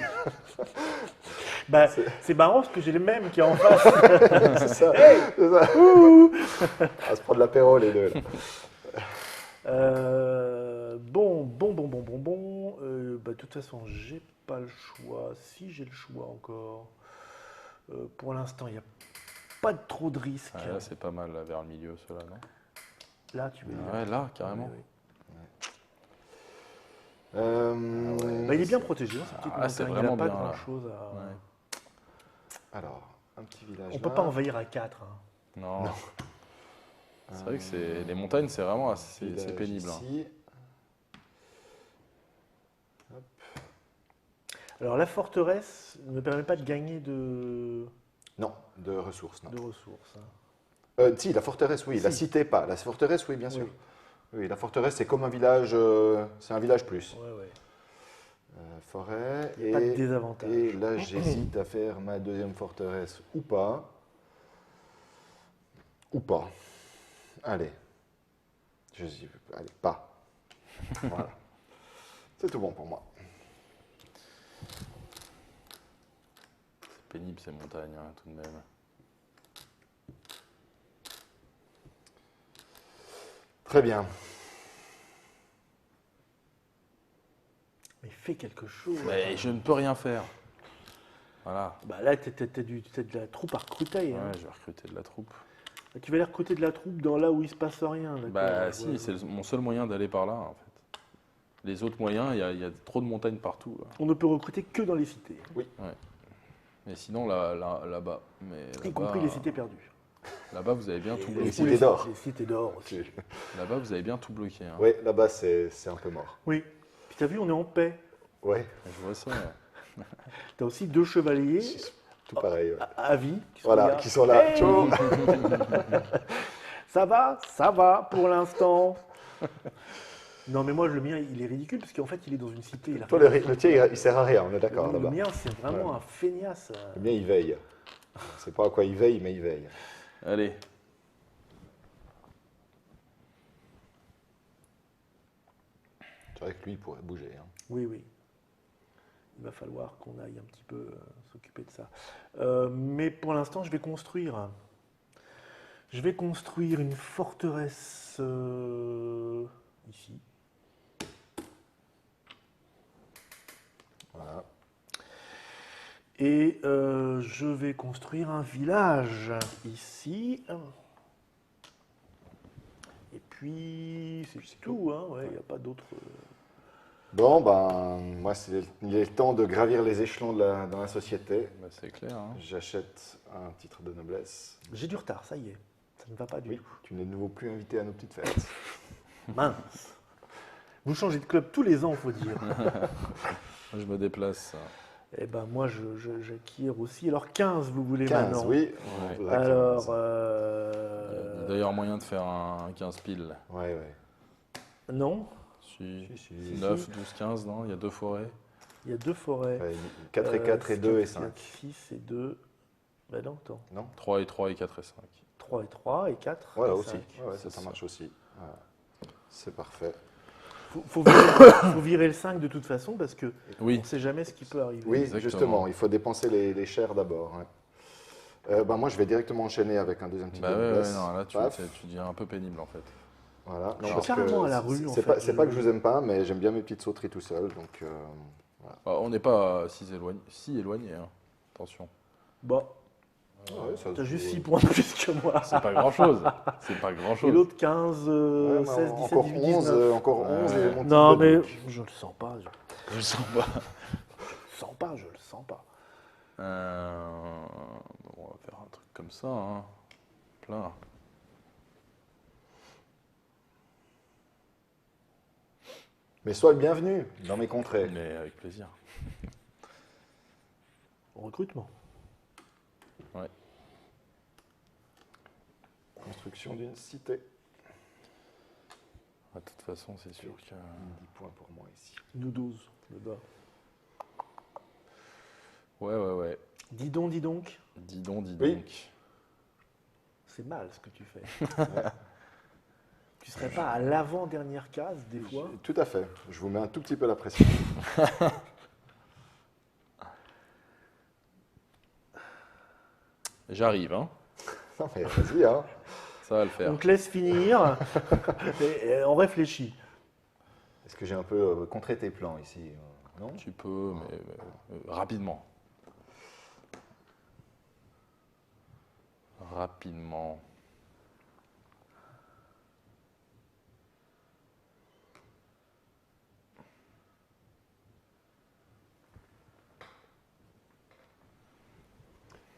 Bah, c'est marrant parce que j'ai le même qui est en face. C'est ça. C'est ça. À se prendre l'apéro, les deux. Là. Bon. Bah, de toute façon, j'ai pas le choix. Si j'ai le choix encore. Pour l'instant, il n'y a pas trop de risques. Ah, là, c'est pas mal, là, vers le milieu, ceux-là, non? Là, tu veux dire. Ouais, là, carrément. Oui. Ouais. Bah, il est bien protégé, hein, cette petite Ah, c'est montagne. Il n'a vraiment pas bien, là. grand-chose à... Ouais. Alors, un petit village. On peut pas envahir à 4. Hein. Non. Non. C'est vrai que les montagnes, c'est vraiment c'est Village pénible. Hein. Ici. Alors, la forteresse ne permet pas de gagner de Non, de ressources. Non. ressources. Hein. Si, la forteresse, oui. La Si. cité, pas. La forteresse, oui, bien sûr. Oui. Oui, la forteresse, c'est comme un village. C'est un village plus. Ouais. Forêt. Il n'y a pas de désavantage. Et là, j'hésite à faire ma deuxième forteresse ou pas. Ou pas. Allez. Allez, pas. Voilà. C'est tout bon pour moi. C'est pénible ces montagnes, hein, tout de même. Très bien. Mais fais quelque chose. Mais je ne peux rien faire. Voilà. Bah là, t'as de la troupe à recruter. Hein. Ouais, je vais recruter de la troupe. Tu vas aller recruter de la troupe dans là où il se passe rien. d'accord. Bah Ouais, si, ouais. c'est mon seul moyen d'aller par là, en fait. Les autres moyens, il y a trop de montagnes partout. Là. On ne peut recruter que dans les cités, Mais sinon, là-bas. y compris les cités perdues. Là-bas, vous avez bien tout les bloqué. cités d'or. Les cités d'or aussi. Là-bas, vous avez bien tout bloqué. Hein. Oui, là-bas, c'est un peu mort. Oui. Puis t'as vu, on est en paix. Ouais, Je vois ça. Ouais. T'as aussi 2 chevaliers tout pareil. Ouais. à vie qui sont Voilà, là. qui sont là. Hey Ciao. Ça va pour l'instant. Non, mais moi, le mien, il est ridicule parce qu'en fait, il est dans une cité. Il a Toi, rien. le tien, il sert à rien, on est d'accord Le là-bas. mien, c'est vraiment Ouais. un feignasse. Le mien, il veille. Je sais pas à quoi il veille, mais il veille. Allez. C'est vrai que lui, il pourrait bouger. Hein. Oui. Il va falloir qu'on aille un petit peu s'occuper de ça. Mais pour l'instant, je vais construire. Je vais construire une forteresse ici. Voilà. Et je vais construire un village ici. Et puis, c'est tout. Hein, ouais, il n'y a pas d'autre. Bon, ben, moi, il est temps de gravir les échelons dans la société. Bah, c'est clair. Hein. J'achète un titre de noblesse. J'ai du retard, ça y est. Ça ne va pas du Oui, tout. tu n'es de nouveau plus invité à nos petites fêtes. Mince. Vous changez de club tous les ans, il faut dire. Je me déplace. Eh ben moi, j'acquiers aussi. Alors 15, vous voulez 15, maintenant. oui. Ouais. Là, Alors, 15. Il y a d'ailleurs moyen de faire un 15 piles. Ouais. non, Si. Si. 9, 12, 15, non? Il y a 2 forêts. il y a 2 forêts. Ouais, 4 et 4 et 2 et 5. 6 et 2. Ben non, attends. Non? 3 et 3 et 4 et 5. 3 et 3 et 4 Ouais, et aussi. 5. Ouais, C'est ça ça. marche aussi. Voilà. C'est parfait. Faut virer le 5 de toute façon parce que Oui. on ne sait jamais ce qui peut arriver. Oui, Exactement. justement, il faut dépenser les chairs d'abord. Ouais. Ben, moi, je vais directement enchaîner avec un deuxième type Bah de ouais, noblesse. non, là tu Paf. deviens un peu pénible en fait. Voilà. Je suis parce carrément que à la rue, en c'est fait. pas que je vous aime pas, mais j'aime bien mes petites sauteries tout seul. Donc, On n'est pas si éloigné, hein. Attention. Bon, Ouais, ça t'as se juste joue. 6 points de plus que moi. C'est pas grand-chose. C'est pas Et grand-chose. l'autre 15, Ouais, mais 16, 17, encore 18, 11, 19. encore 11 et mon Non, type de mais look. je le sens pas. Je le sens pas. Je le sens pas. Bon, on va faire un truc comme ça, hein. Plein. Mais sois le bienvenu dans mes contrées. Mais avec plaisir. Recrutement. Ouais. Construction d'une cité. De toute façon, c'est sûr que. 10 points pour moi ici. Nous 12, le bas. Ouais. Dis donc, dis donc. Dis donc. Oui. C'est mal ce que tu fais. Tu serais pas à l'avant-dernière case, des fois? Tout à fait. Je vous mets un tout petit peu la pression. J'arrive, hein. Non mais vas-y, hein. Ça va le faire. On te laisse finir et on réfléchit. Est-ce que j'ai un peu contré tes plans ici non? Tu peux, mais rapidement. Rapidement.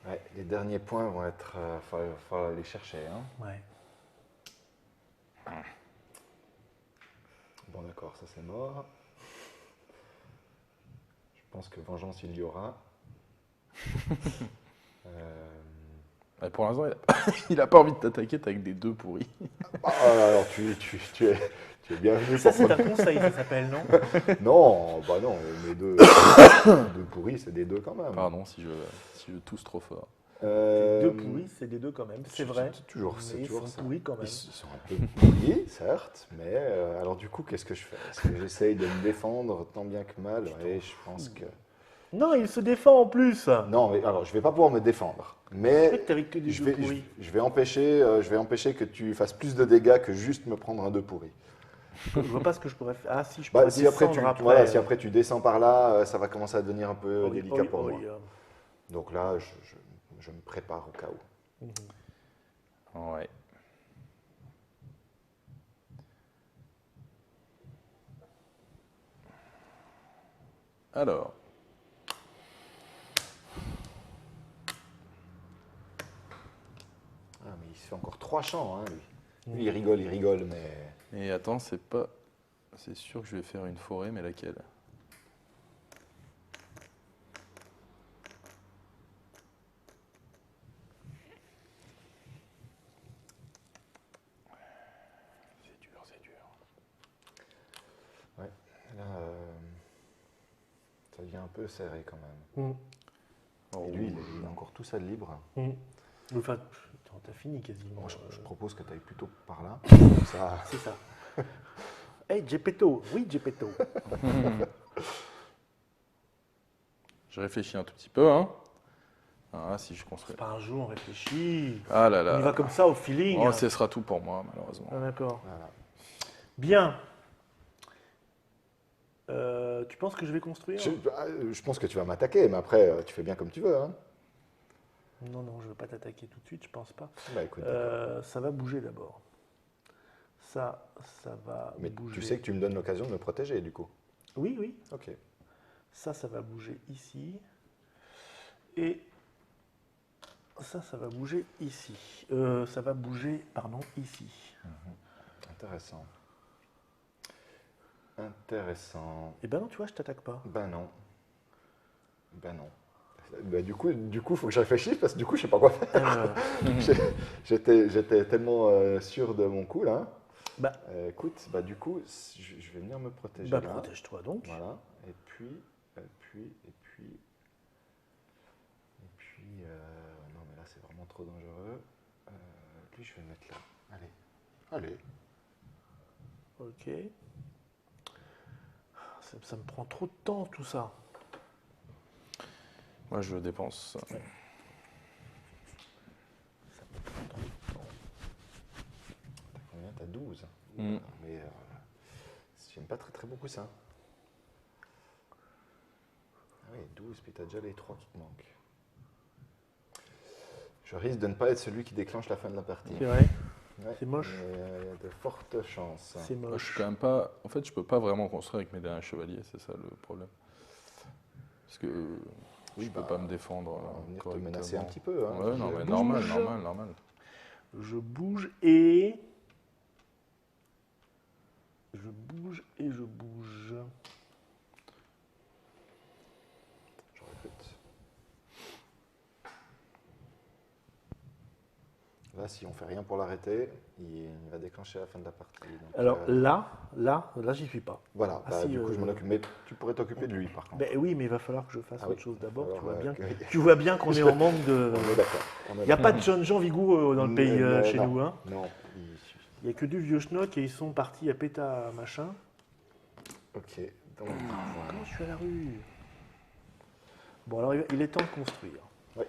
Ouais, les derniers points vont être... faut aller les chercher. Hein. Ouais. Bon d'accord, ça c'est mort. Je pense que vengeance il y aura. Pour l'instant, il a pas envie de t'attaquer, t'as avec des 2 pourris. Ah, alors tu es bienvenu. Ça, pour c'est prendre- un conseil, ça s'appelle, non? Non, bah non, mes deux pourris, c'est des 2 quand même. Pardon si je tousse trop fort. Deux pourris, c'est des deux quand même, c'est vrai. C'est toujours, Mais c'est ils toujours sont ça. pourris quand même. Ils sont un peu pourris, certes, mais alors du coup, qu'est-ce que je fais? Est-ce que j'essaye de me défendre tant bien que mal? Et je pense que... Non, il se défend en plus. Non, mais alors, je vais pas pouvoir me défendre. Je Mais crois que t'avais que des je deux vais, pourris. je vais empêcher que tu fasses plus de dégâts que juste me prendre un 2 pourri. Je vois pas ce que je pourrais faire. Ah si, je Bah, pourrais si, après descendre tu, après. voilà, si après tu descends par là, ça va commencer à devenir un peu Oui, délicat oui, pour oui, moi. Donc là, je me prépare au cas où. Ouais. Alors. Ah, mais il se fait encore 3 champs, hein, lui. Lui, il rigole, mais... Et attends, c'est pas. C'est sûr que je vais faire une forêt, mais laquelle? C'est dur, c'est dur. Ouais, là, ça devient un peu serré quand même. Oh, Et lui, il a encore tout ça de libre. Enfin, t'as fini quasiment. Moi, je propose que tu ailles plutôt par là. Comme ça. C'est ça. Hey, Gepetto. Oui, Gepetto. Je réfléchis un tout petit peu, hein. Ah, si je construis. Pas un jour, on réfléchit. Ah là là. On y va comme ça au feeling. Oh, ce sera tout pour moi, malheureusement. Ah, d'accord. Voilà. Bien. Tu penses que je vais construire? Je pense que tu vas m'attaquer, mais après, tu fais bien comme tu veux. Hein. Non, je ne vais pas t'attaquer tout de suite, je pense pas. Bah, écoute, Ça va bouger d'abord. Ça va mais bouger. tu sais que tu me donnes l'occasion de me protéger, du coup. Oui, oui. Ok. Ça va bouger ici. Et ça va bouger ici. Ça va bouger, pardon, ici. Intéressant. Intéressant. Eh ben non, tu vois, je t'attaque pas. Ben non. Ben non. Ben, du coup, faut que je réfléchisse parce que du coup, je sais pas quoi faire. J'étais tellement sûr de mon coup là. Bah. Écoute, bah du coup, je vais venir me protéger Bah, là. protège-toi donc. Voilà. Et puis, non mais là c'est vraiment trop dangereux. Lui, je vais le mettre là. Allez. Ok. Ça me prend trop de temps tout ça. Moi, je dépense. Ça me prend trop de temps. T'as combien? T'as 12. Mais j'aime pas très beaucoup ça. 12, puis tu as déjà les 3 qui te manquent. Je risque de ne pas être celui qui déclenche la fin de la partie. C'est vrai, Ouais, c'est moche. mais il y a de fortes chances. c'est Moi, je suis moche. quand même pas. En fait, je peux pas vraiment construire avec mes derniers chevaliers, c'est ça le problème. Parce que Oui, je peux bah, pas me défendre On va venir te correctement. menacer un petit peu. Hein, Ouais, non, mais bouge. normal. Je bouge et... Je bouge et je bouge. Je recrute. Là, si on fait rien pour l'arrêter, il va déclencher la fin de la partie. Donc, Alors là, j'y suis pas. voilà, Ah, bah, si, du coup, je m'en occupe. Mais tu pourrais t'occuper de lui, par contre. Ben oui, mais il va falloir que je fasse Ah autre oui. chose d'abord. Alors, Tu vois bien qu'on est en manque de... On est d'accord. Il n'y a pas de jeunes gens vigoureux dans le pays chez non, nous. Hein. Non. Il n'y a que du vieux schnock et ils sont partis à péta machin. Ok, donc Comment je suis à la rue? Bon, alors il est temps de construire. Oui.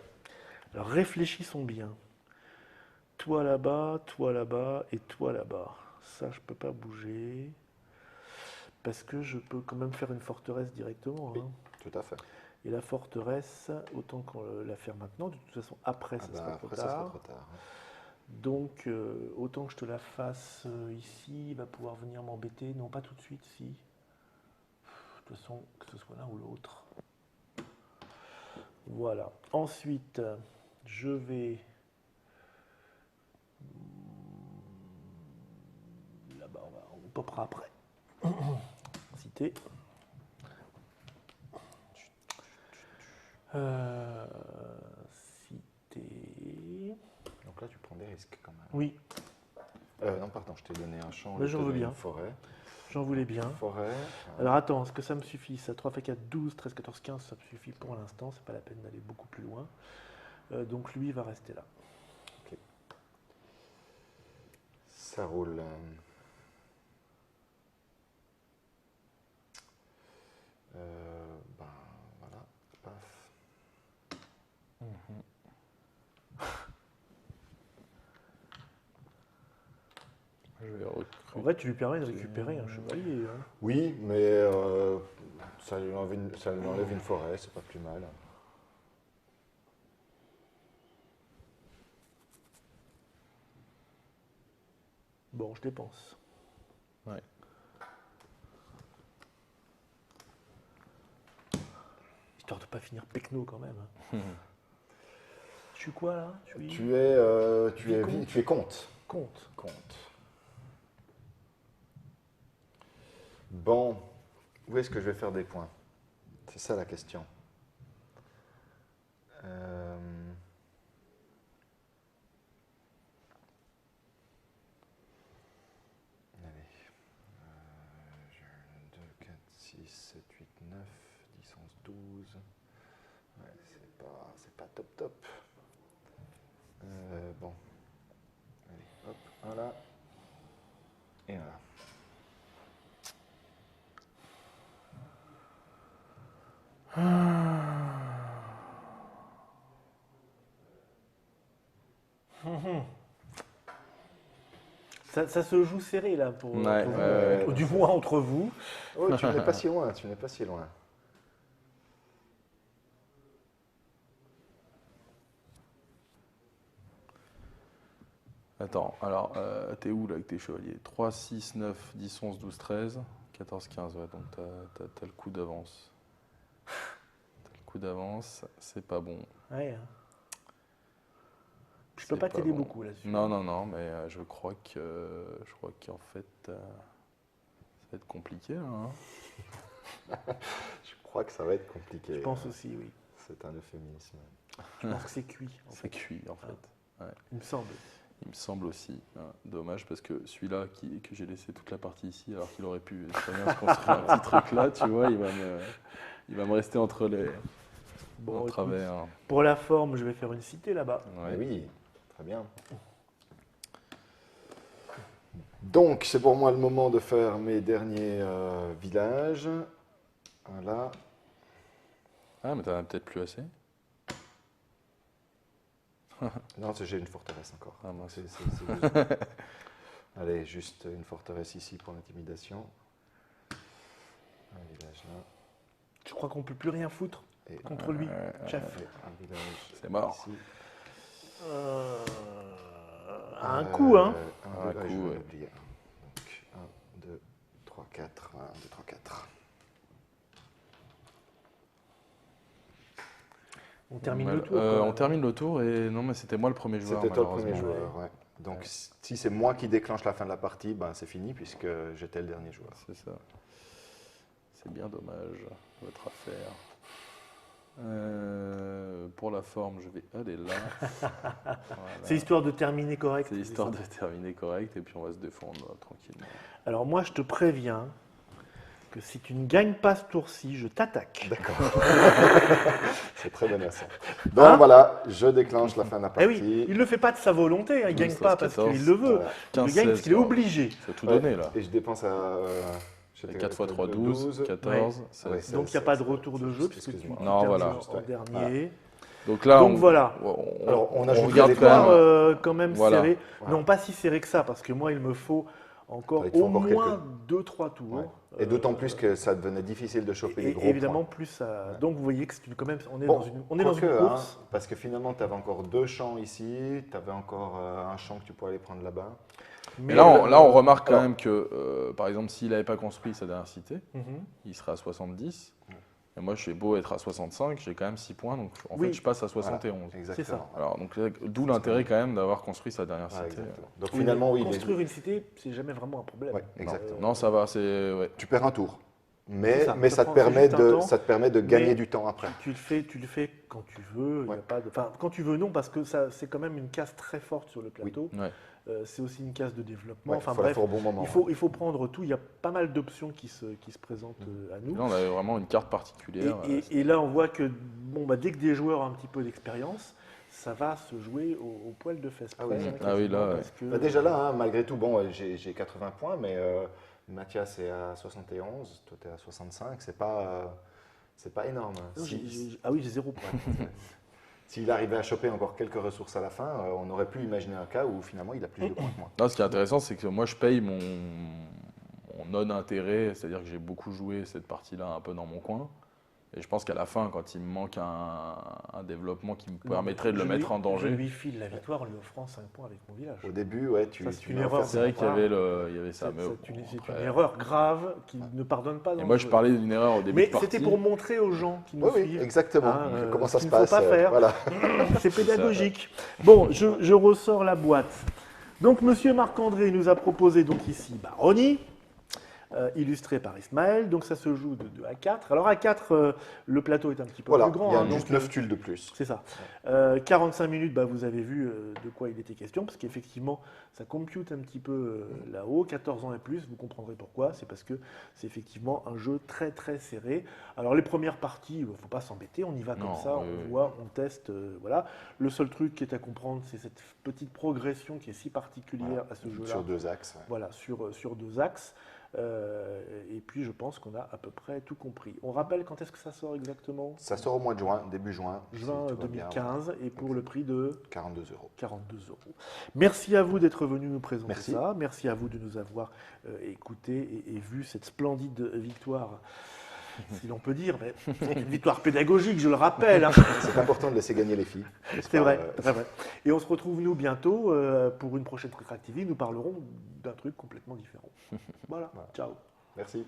Alors réfléchissons bien. Toi là-bas et toi là-bas. Ça, je peux pas bouger. Parce que je peux quand même faire une forteresse directement. Oui. Hein. Tout à fait. Et la forteresse, autant qu'on la faire maintenant. De toute façon, après, ça sera trop Après, ça sera tard. trop tard. Donc, autant que je te la fasse ici, il va pouvoir venir m'embêter. Non, pas tout de suite, si. De toute façon, que ce soit l'un ou l'autre. Voilà. Ensuite, je vais... Là-bas, on popera après. Cité. Cité... Donc là, tu prends des risques quand même. Oui, Non, pardon, je t'ai donné un champ, Mais je j'en t'ai veux donné bien. une forêt. j'en voulais bien. Forêt. Alors attends, est-ce que ça me suffit? Ça 3 fait 4, 12, 13, 14, 15, ça me suffit pour l'instant. C'est pas la peine d'aller beaucoup plus loin. Donc lui, il va rester là. Ça roule. Ben voilà, paf. Je vais recruter. En vrai, tu lui permets de récupérer un chevalier. Hein. Oui, mais ça lui enlève une forêt, c'est pas plus mal. Bon, je dépense. Ouais. Histoire de pas finir pecno quand même. Je suis quoi là? Je suis Tu es comte. Comte. Comte. Bon, où est-ce que je vais faire des points? C'est ça la question. Allez. 2, 4, 6, 7, 8, 9, 10, 11, 12. Ouais, c'est pas top top. Bon. Allez, hop, un là. Et un là. Ça se joue serré là pour, Ouais, pour vous, ouais, ou du moins entre vous. Oh, tu n'es pas si loin, tu n'es pas si loin. Attends, alors, t'es où là avec tes chevaliers? 3, 6, 9, 10, 11, 12, 13, 14, 15, ouais, donc t'as le coup d'avance. T'as le coup d'avance, c'est pas bon. Ouais. Hein. Je C'est peux pas pas t'aider bon. beaucoup là-dessus. Non, mais je crois qu'en fait, ça va être compliqué là. Hein. Je crois que ça va être compliqué. Je pense aussi, oui. C'est un euphémisme. Je pense que c'est cuit. En C'est fait. cuit en fait. Il me semble. Il me semble aussi. Hein. Dommage parce que celui-là que j'ai laissé toute la partie ici, alors qu'il aurait pu très bien se construire un petit truc là, tu vois, il va me rester entre les Bon, en écoute, travers. pour la forme, je vais faire une cité là-bas. Ouais. Eh oui, très bien. Donc, c'est pour moi le moment de faire mes derniers villages. Voilà. Ah, mais t'en as peut-être plus assez. Non, j'ai une forteresse encore. Ah, mince. C'est juste- Allez, juste une forteresse ici pour l'intimidation. Un village là. Je crois qu'on peut plus rien foutre. Et Contre lui, chef. un village C'est mort. ici. Un coup, hein. Un, deux, Un je coup, vais ouais. oublier. Donc 1, 2, 3, 4. 1, 2, 3, 4. On termine Mal- le tour. quand on même. termine le tour et non, mais c'était moi le premier joueur. C'était toi le premier malheureusement. joueur, ouais. Donc si c'est moi qui déclenche la fin de la partie, ben, c'est fini puisque j'étais le dernier joueur. C'est ça. C'est bien dommage, votre affaire. Pour la forme, je vais aller là. Voilà. C'est histoire de terminer correct. C'est histoire de terminer correct et puis on va se défendre tranquillement. Alors moi, je te préviens que si tu ne gagnes pas ce tour-ci, je t'attaque. D'accord. C'est très menaçant. Donc voilà, je déclenche la fin de la Eh partie. oui, il ne le fait pas de sa volonté, il ne gagne 12, pas parce 14, qu'il le veut. Voilà. Il 15, le gagne parce 16, qu'il est quoi. obligé. Il faut tout Ouais. donner là. Et je dépense à... j'étais 4 x 3, de 12, 14, 16. Ouais, Donc il n'y a pas de retour de jeu puisque tu excuse-moi. Non, termines voilà. en dernier. Donc là, Donc voilà. Alors, on ajoute regarde des quand même. Victoire quand même Voilà. serrée. Voilà. Non, pas si serré que ça, parce que moi, il me faut encore Il te faut au encore moins 2-3 tours. Ouais. Et d'autant plus que ça devenait difficile de choper les Et gros évidemment, points. plus ça. Donc vous voyez que c'est quand même, on est Bon, dans une quoique, course. hein, parce que finalement, tu avais encore 2 champs ici, tu avais encore un champ que tu pourrais aller prendre là-bas. Mais là, on remarque quand alors- même que, par exemple, s'il n'avait pas construit sa dernière cité, Mhm. il serait à 70. Et moi, je suis beau être à 65, j'ai quand même 6 points, donc en Oui. fait, je passe à 71. Exactement. Alors, donc, d'où l'intérêt quand même d'avoir construit sa dernière Ouais, cité. exactement. Donc Oui, finalement, oui, construire une cité, c'est jamais vraiment un problème. Ouais, exactement. Non, ça va, c'est. Ouais. tu perds un tour. C'est Mais, ça, mais ça ça, te prend permet juste un de, temps, ça te permet de gagner mais du temps après. Tu le fais quand tu veux. Il y a Ouais. pas de, enfin, quand tu veux, non, parce que ça, c'est quand même une case très forte sur le plateau. Ouais. C'est aussi une case de développement. Ouais, Enfin faut la bref, faire au bon moment. il faut prendre tout. Il y a pas mal d'options qui se présentent à nous. Là, on avait vraiment une carte particulière. Et là, on voit que bon, bah, dès que des joueurs ont un petit peu d'expérience, ça va se jouer au poil de fesses Ah près. oui. hein, Ah oui, là, quasiment, parce que- Bah, déjà là, hein, malgré tout, bon, j'ai 80 points, mais Mathias est à 71, toi tu es à 65, c'est pas énorme. Non, Si- ah oui, j'ai 0 point. S'il arrivait à choper encore quelques ressources à la fin, on aurait pu imaginer un cas où finalement il a plus de points que moi. Là, ce qui est intéressant, c'est que moi, je paye mon non-intérêt, c'est-à-dire que j'ai beaucoup joué cette partie-là un peu dans mon coin. Et je pense qu'à la fin, quand il me manque un développement qui me permettrait de le mettre en Je danger, lui file la victoire en lui offrant 5 points avec mon village. Au début, ouais, tu Ça, c'est tu une m'as erreur. offert c'est vrai qu'il y Ah. il y avait ça. mais C'est une après- erreur grave qui ne pardonne pas. Et dans moi, le je jeu. parlais d'une erreur au début Mais de partie. c'était pour montrer aux gens qui nous Oui, oui, suivent. exactement. Hein, Comment ça ce se qu'il ne passe faut pas faire. Voilà. C'est pédagogique. Bon, je ressors la boîte. Donc, Monsieur Marc-André nous a proposé donc ici Baroni, illustré par Ismaël. Donc, ça se joue de 2 à 4. Alors, à 4, le plateau est un petit peu Voilà, plus grand. il y a hein, juste donc, 9 tuiles de plus. c'est ça. 45 minutes, bah, vous avez vu de quoi il était question, parce qu'effectivement, ça compute un petit peu là-haut. 14 ans et plus, vous comprendrez pourquoi. C'est parce que c'est effectivement un jeu très très serré. Alors les premières parties, il ne faut pas s'embêter, on y va comme Non, ça, oui, on oui. voit, on teste. Voilà. Le seul truc qui est à comprendre, c'est cette petite progression qui est si particulière à ce jeu-là. Sur 2 axes. ouais. Voilà, sur 2 axes. Et puis je pense qu'on a à peu près tout compris. On rappelle quand est-ce que ça sort exactement? Ça sort au mois de juin, début juin. si Juin tout va bien, 2015, et pour le prix de 42 €. 42 €. Merci à vous d'être venu nous présenter Merci. ça. Merci à vous de nous avoir écoutés et vu cette splendide victoire, si l'on peut dire. Mais c'est une victoire pédagogique, je le rappelle. hein. C'est important de laisser gagner les filles. n'est-ce C'est pas, vrai, très vrai. Et on se retrouve nous bientôt pour une prochaine Truc TV. Nous parlerons d'un truc complètement différent. Voilà, ciao. Merci.